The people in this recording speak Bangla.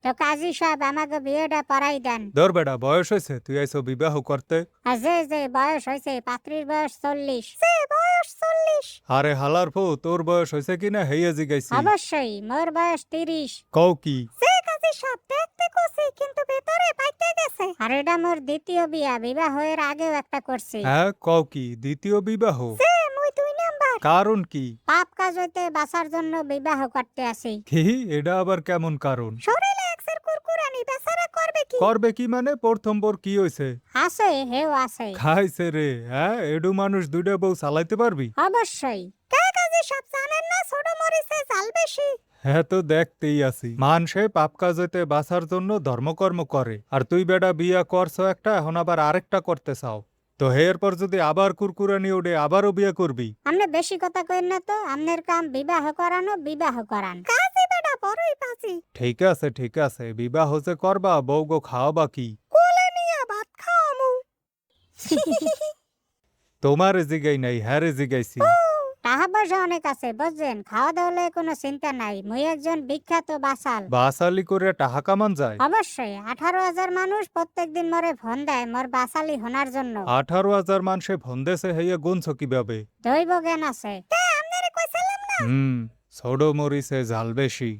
তো কাজী সাহেব আমাকে বিয়েটা পড়াই দেন। ধর বেটা, বয়স হয়েছে, তুই আইসো বিবাহ করতে। আর যে বয়স হয়েছে, পাত্রীর বয়স 40। বয়স 40? আরে হালার ফো, তোর বয়স হয়েছে কিনা হেইয়া জিগাইছি। অবশ্যই, মোর বয়স 30। কও কি? কাজী সাহেব দেখতে কইছি, কিন্তু ভেতরে পাইতে গেছে। আর এটা মোর দ্বিতীয় বিয়া, বিবাহের আগেও একটা করছি। হ্যাঁ, কও কি দ্বিতীয় বিবাহ? মুই 2 নাম্বার। কারণ কি? পাপ কাজ হইতে বাঁচার জন্য বিবাহ করতে আসি। কি, এটা আবার কেমন কারণ? শরীরে এক্সের কুরকুরানি বেচারা করবে কি? করবে কি মানে? প্রথম বোর কি হয়েছে? আছে, হেও আছে। খাইছে রে, হ্যাঁ? এডু মানুষ দুইটা বউ চালাইতে পারবি? অবশ্যই। কাজী সব জানেন না, ছোট মরিচে জাল বেশি। হ্যাঁ, তো দেখতেই আছি। মানুষে পাপ কাজ হইতে বাঁচার জন্য ধর্মকর্ম করে, আর তুই বেটা বিয়া করছো একটা, এখন আবার আরেকটা করতে চাও। তো এরপর যদি আবার কুরকুরানি ওঠে, আবারও বিয়ে করবি? আপনি বেশি কথা কইন না তো, আপনার কাম বিবাহ করানো, বিবাহ করান। কাজী বেটা বড়ই পাজি। ঠিক আছে, ঠিক আছে, বিবাহ যে করবা, বউ গো খাওয়াবা কি? কোলে নিয়ে ভাত খাওয়ামু। তোমার জিগাই নাই, হ্যাঁ রে জিগাইছি। টাকা পয়সা অনেক আছে, বুঝছেন? খাওয়া দাওয়া কোনো চিন্তা নাই। মুই একজন বিখ্যাত বাসাল। বাসালি করে টাকা কামান যায়? অবশ্যই। 18,000 মানুষ প্রত্যেকদিন মরে ফোন দেয় মোর বাসালি হোনার জন্য। 18,000 মানুষে ফোন দেশে হইয়া গুনছ কিভাবে? দৈব জ্ঞান আছে। আপনারে কইছিলাম না। ছোট মরিচে জাল বেশি।